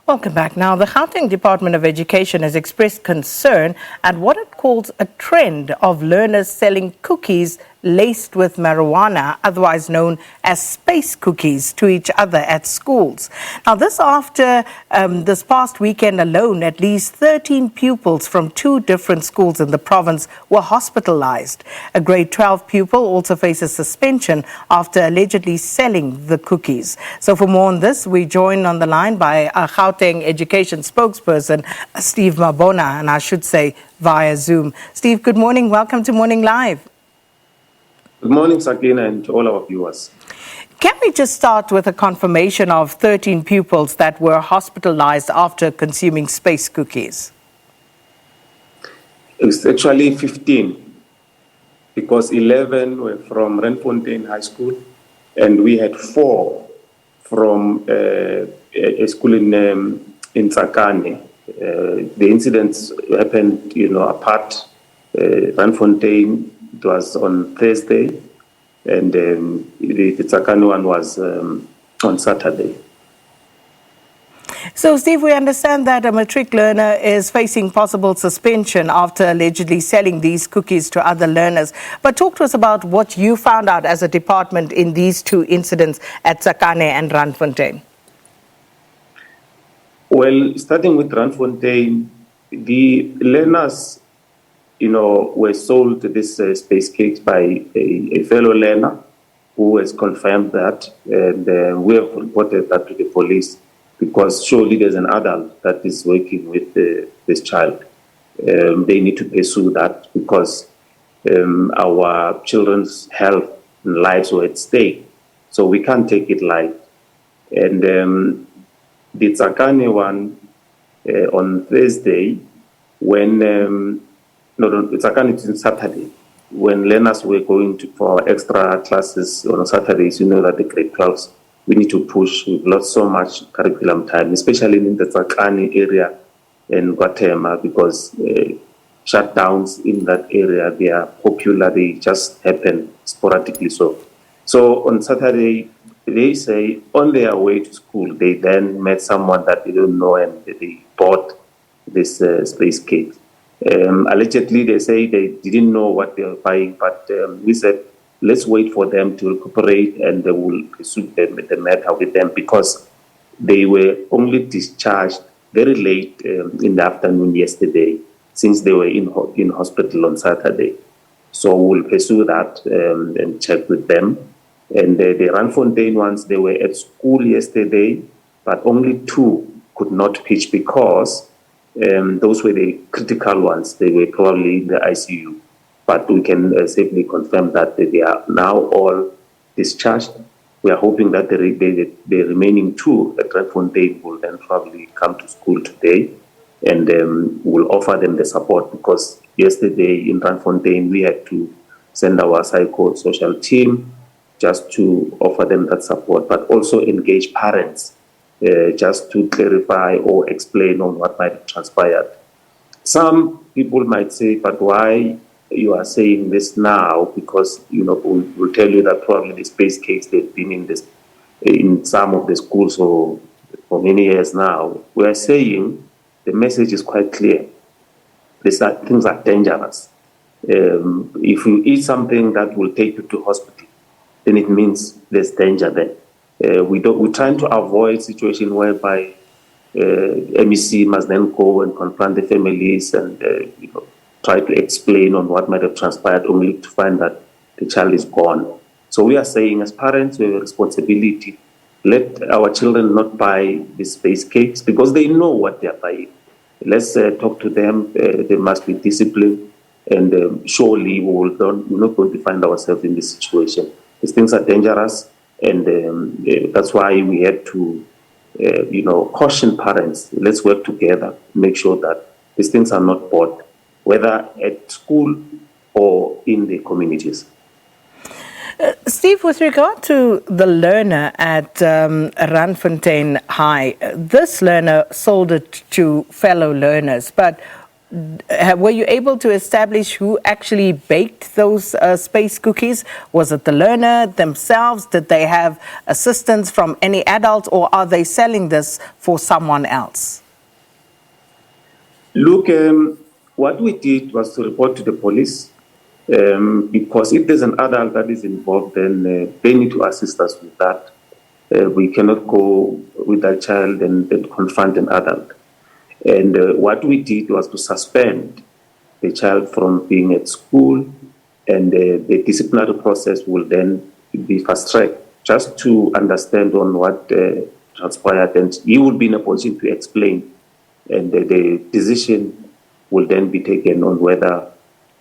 Welcome back. Now, the Gauteng Department of Education has expressed concern at what it calls a trend of learners selling cookies laced with marijuana, otherwise known as space cookies, to each other at schools. Now, this after this past weekend alone, at least 13 pupils from 2 different schools in the province were hospitalised. A grade 12 pupil also faces suspension after allegedly selling the cookies. So for more on this, we join on the line by Gauteng Education spokesperson, Steve Mabona, and I should say via Zoom. Steve, good morning. Welcome to Morning Live. Good morning, Sakina, and to all our viewers. Can we just start with a confirmation of 13 pupils that were hospitalized after consuming space cookies? It's actually 15, because 11 were from Randfontein High School, and we had 4 from a school in Tsakane. The incidents happened, apart. Randfontein, it was on Thursday, and the Tsakane one was on Saturday. So, Steve, we understand that a matric learner is facing possible suspension after allegedly selling these cookies to other learners. But talk to us about what you found out as a department in these 2 incidents at Tsakane and Randfontein. Well, starting with Randfontein, the learners were sold this space cakes by a fellow learner who has confirmed that, and we have reported that to the police, because surely there's an adult that is working with this child. They need to pursue that, because our children's health and lives were at stake. So we can't take it light. And the Tsakane one on Thursday, when Tsakane is on Saturday, when learners were going for extra classes on Saturdays, that the grade 12s, we need to push. We've lost so much curriculum time, especially in the Tsakane area and Gauteng, because shutdowns in that area, they are popular, they just happen sporadically. So on Saturday, they say on their way to school, they then met someone that they don't know, and they bought this space cake. Allegedly, they say they didn't know what they were buying, but we said, let's wait for them to recuperate, and they will pursue the matter with them, because they were only discharged very late in the afternoon yesterday, since they were in hospital on Saturday. So we'll pursue that and check with them. And the Randfontein ones, they were at school yesterday, but only 2 could not pitch, because those were the critical ones. They were probably in the ICU. But we can safely confirm that they are now all discharged. We are hoping that the remaining 2 at Randfontein will then probably come to school today, and we'll offer them the support, because yesterday in Randfontein we had to send our psychosocial team just to offer them that support, but also engage parents just to clarify or explain on what might have transpired. Some people might say, but why you are saying this now? Because we'll tell you that probably the space cakes, they've been in some of the schools for many years now. We are saying the message is quite clear. These things are dangerous. If you eat something that will take you to hospital, then it means there's danger there. We're trying to avoid situation whereby MEC must then go and confront the families and try to explain on what might have transpired, only to find that the child is gone. So we are saying, as parents, we have a responsibility. Let our children not buy these space cakes, because they know what they are buying. Let's talk to them. They must be disciplined, and surely we're not going to find ourselves in this situation. These things are dangerous, and that's why we had to caution parents. Let's work together, make sure that these things are not bought, whether at school or in the communities. Steve, with regard to the learner at Randfontein High, this learner sold it to fellow learners, but Were you able to establish who actually baked those space cookies? Was it the learner themselves? Did they have assistance from any adult, or are they selling this for someone else? Look, what we did was to report to the police, because if there's an adult that is involved, then they need to assist us with that. We cannot go with that child and confront an adult. And what we did was to suspend the child from being at school, and the disciplinary process will then be fast-tracked, just to understand on what transpired, and he will be in a position to explain, and the decision will then be taken on whether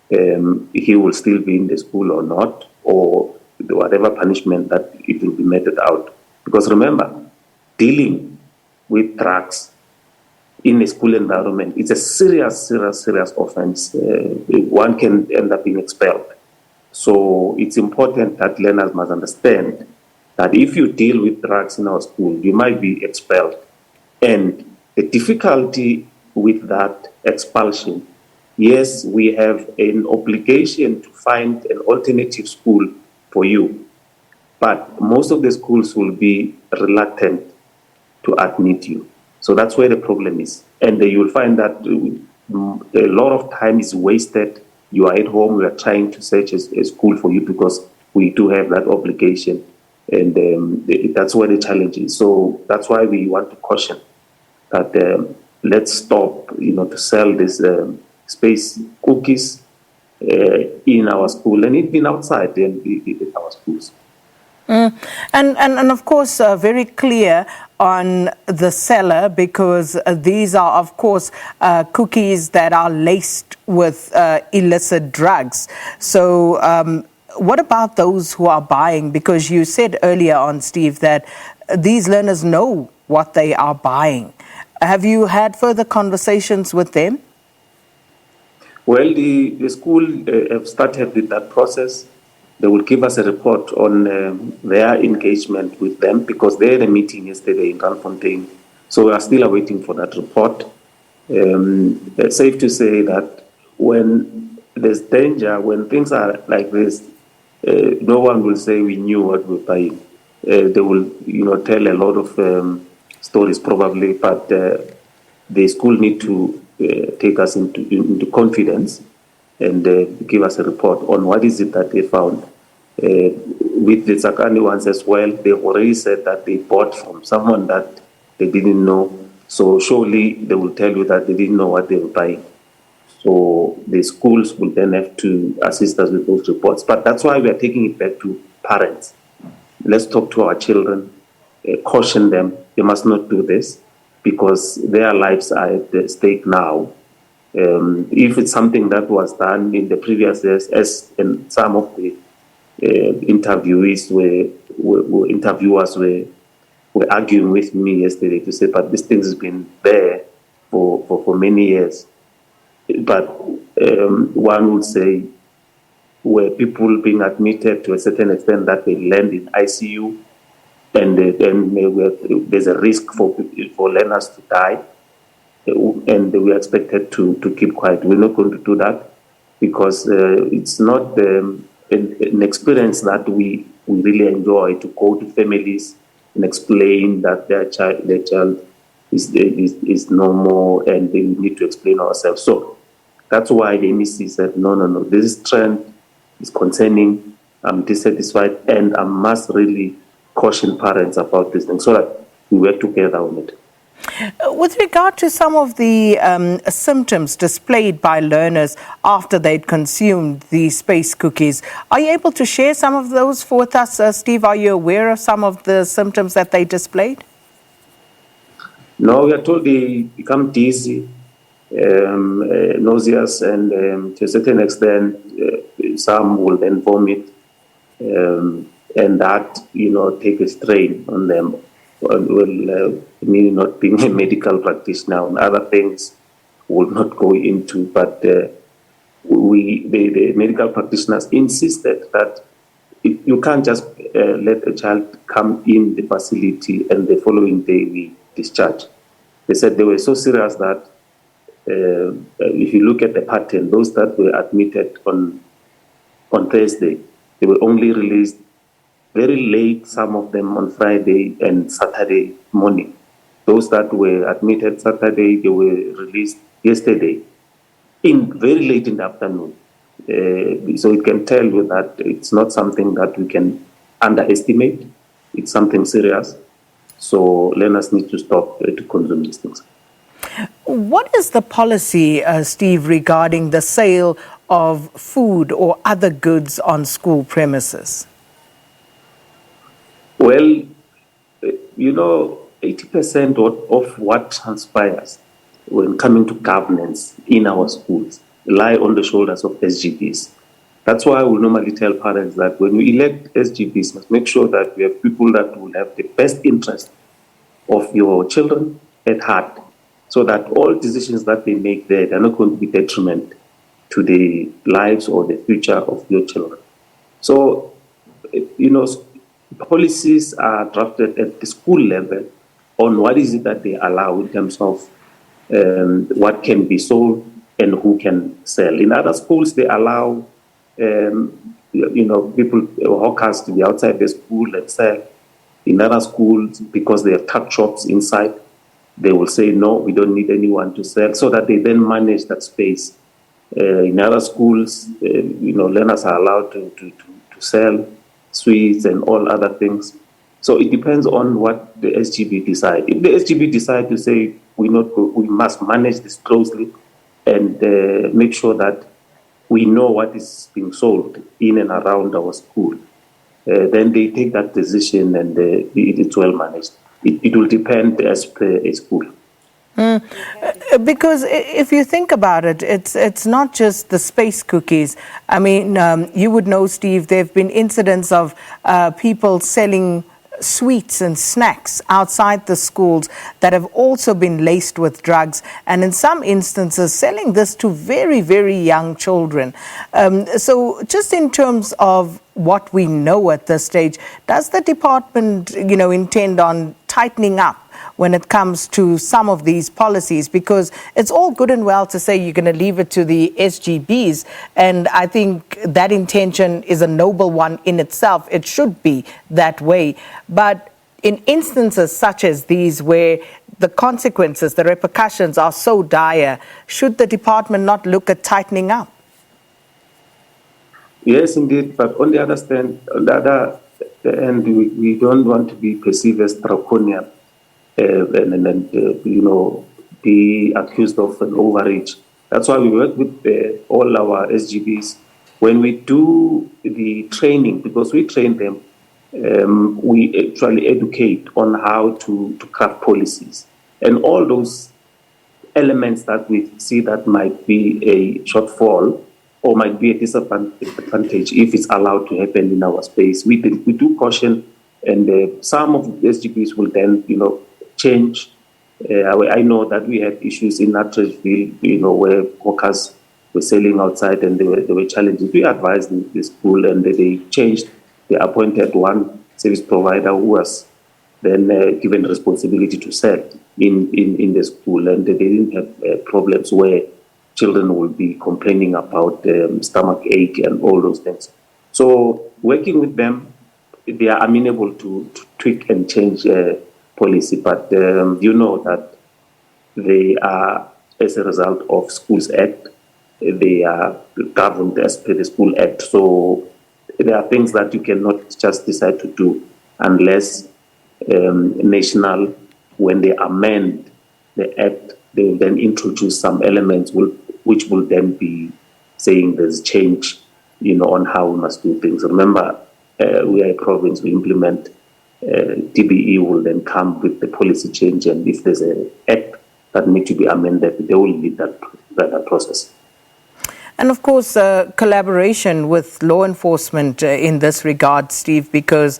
he will still be in the school or not, or whatever punishment that it will be meted out. Because remember, dealing with drugs in a school environment, it's a serious offense. One can end up being expelled. So it's important that learners must understand that if you deal with drugs in our school, you might be expelled. And the difficulty with that expulsion, yes, we have an obligation to find an alternative school for you, but most of the schools will be reluctant to admit you. So that's where the problem is. And you'll find that a lot of time is wasted. You are at home, we are trying to search a school for you because we do have that obligation. And that's where the challenge is. So that's why we want to caution that let's stop, to sell this space cookies in our school and even outside in our schools. And of course, very clear on the seller, because these are, of course, cookies that are laced with illicit drugs. So what about those who are buying? Because you said earlier on, Steve, that these learners know what they are buying. Have you had further conversations with them? Well, the school have started with that process. They will give us a report on their engagement with them, because they had a meeting yesterday in Gauteng. So we are still awaiting for that report. It's safe to say that when there's danger, when things are like this, no one will say we knew what we were buying. They will, tell a lot of stories probably, but the school need to take us into confidence and give us a report on what is it that they found. With the Tsakani ones as well, they've already said that they bought from someone that they didn't know. So surely they will tell you that they didn't know what they were buying. So the schools will then have to assist us with those reports. But that's why we are taking it back to parents. Let's talk to our children, caution them. They must not do this, because their lives are at stake now. If it's something that was done in the previous years, as in some of the interviewers were arguing with me yesterday to say, but this thing has been there for many years. But one would say, were people being admitted to a certain extent that they land in ICU, and then there's a risk for learners to die, and we are expected to keep quiet. We're not going to do that, because it's not an experience that we really enjoy, to go to families and explain that their child is normal, and they need to explain ourselves. So that's why the MEC said, no, this trend is concerning. I'm dissatisfied, and I must really caution parents about this thing, so that we work together on it. With regard to some of the symptoms displayed by learners after they'd consumed the space cookies, are you able to share some of those with us, Steve? Are you aware of some of the symptoms that they displayed? No, we are told they become dizzy, nauseous, and to a certain extent, some will then vomit, and that, take a strain on them. Well, me not being a medical practitioner, and other things will not go into, but the medical practitioners insisted that you can't just let a child come in the facility and the following day we discharge. They said they were so serious that if you look at the pattern, those that were admitted on Thursday, they were only released very late, some of them on Friday and Saturday morning. Those that were admitted Saturday, they were released yesterday, very late in the afternoon. So it can tell you that it's not something that we can underestimate. It's something serious. So learners need to stop to consume these things. What is the policy, Steve, regarding the sale of food or other goods on school premises? Well, 80% of what transpires when coming to governance in our schools lie on the shoulders of SGBs. That's why we normally tell parents that when we elect SGBs, must make sure that we have people that will have the best interest of your children at heart, so that all decisions that they make there, they're not going to be detriment to the lives or the future of your children. So, policies are drafted at the school level on what is it that they allow in terms of what can be sold and who can sell. In other schools, they allow people, hawkers, to be outside the school and sell. In other schools, because they have tuck shops inside, they will say, no, we don't need anyone to sell, so that they then manage that space. In other schools, learners are allowed to sell sweets and all other things. So it depends on what the SGB decide. If the SGB decide to say we must manage this closely and make sure that we know what is being sold in and around our school, then they take that decision and it's well managed. It will depend as per a school. Because if you think about it, it's not just the space cookies. I mean, you would know, Steve, there have been incidents of people selling sweets and snacks outside the schools that have also been laced with drugs, and in some instances selling this to very, very young children. So just in terms of what we know at this stage, does the department, intend on tightening up when it comes to some of these policies? Because it's all good and well to say you're going to leave it to the SGBs, and I think that intention is a noble one in itself. It should be that way. But in instances such as these, where the consequences, the repercussions are so dire, should the department not look at tightening up? Yes, indeed. But on the other end, we don't want to be perceived as draconian. And be accused of an overreach. That's why we work with all our SGBs. When we do the training, because we train them, we actually educate on how to craft policies. And all those elements that we see that might be a shortfall or might be a disadvantage if it's allowed to happen in our space, we do caution, and some of the SGBs will then, change. I know that we had issues in Atteridgeville, where hawkers were selling outside and there were challenges. We advised the school, and they changed. They appointed one service provider who was then given responsibility to sell in the school, and they didn't have problems where children will be complaining about stomach ache and all those things. So working with them, they are amenable to tweak and change policy, but that they are, as a result of Schools Act, they are governed as per the School Act. So there are things that you cannot just decide to do unless national, when they amend the Act, they will then introduce some elements which will then be saying there's change, on how we must do things. Remember, we are a province, we implement. DBE will then come with the policy change, and if there's an act that needs to be amended, they will lead that process. And of course, collaboration with law enforcement in this regard, Steve, because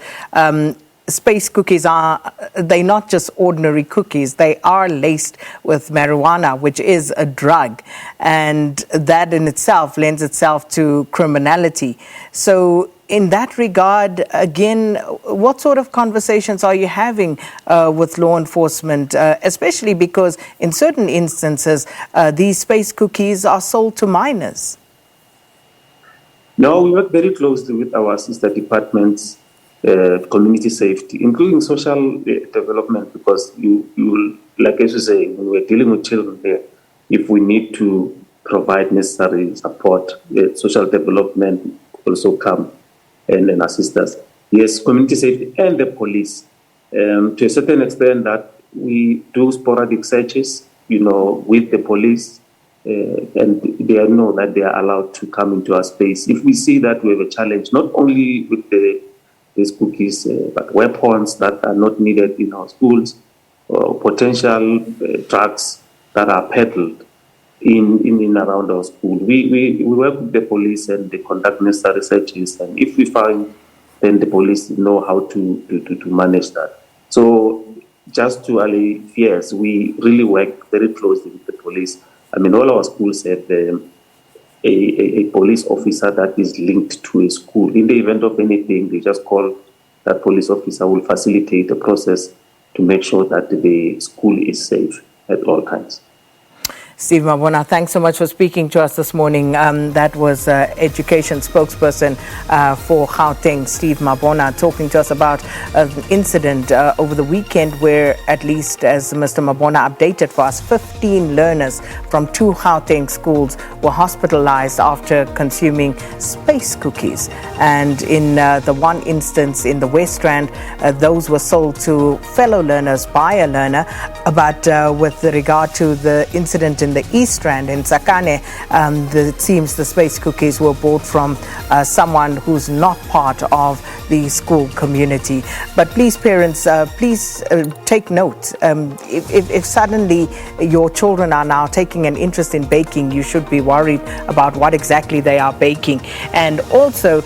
space cookies they're not just ordinary cookies, they are laced with marijuana, which is a drug, and that in itself lends itself to criminality. So in that regard, again, what sort of conversations are you having with law enforcement, especially because in certain instances, these space cookies are sold to minors? No, we work very closely with our sister departments, community safety, including social development, because you will, like as you say, when we're dealing with children here, if we need to provide necessary support, social development also come and assist us. Yes, community safety and the police. To a certain extent that we do sporadic searches, with the police, and they know that they are allowed to come into our space. If we see that we have a challenge, not only with these cookies, but weapons that are not needed in our schools, or potential drugs that are peddled in around our school. We work with the police and they conduct necessary searches, and if we find, then the police know how to manage that. So just to allay fears, we really work very closely with the police. I mean, all our schools have a police officer that is linked to a school. In the event of anything, they just call that police officer, will facilitate the process to make sure that the school is safe at all times. Steve Mabona, thanks so much for speaking to us this morning. That was education spokesperson for Gauteng, Steve Mabona, talking to us about an incident over the weekend where, at least as Mr. Mabona updated for us, 15 learners from 2 Gauteng schools were hospitalised after consuming space cookies. And in the one instance in the West Rand, those were sold to fellow learners by a learner. But with regard to the incident in the East Rand in Sakane, it seems the space cookies were bought from someone who's not part of the school community. But please, parents, please take note. If suddenly your children are now taking an interest in baking, you should be worried about what exactly they are baking. And also,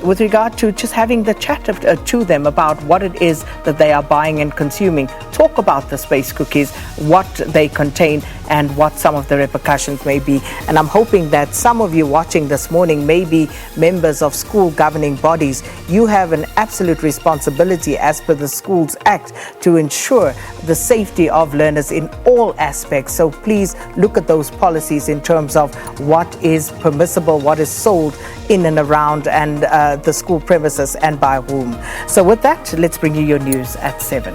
with regard to just having the chat to them about what it is that they are buying and consuming, talk about the space cookies, what they contain, and what some of the repercussions may be. And I'm hoping that some of you watching this morning may be members of school governing bodies. You have an absolute responsibility as per the Schools Act to ensure the safety of learners in all aspects. So please look at those policies in terms of what is permissible, what is sold in and around and the school premises and by whom. So with that, let's bring you your news at 7.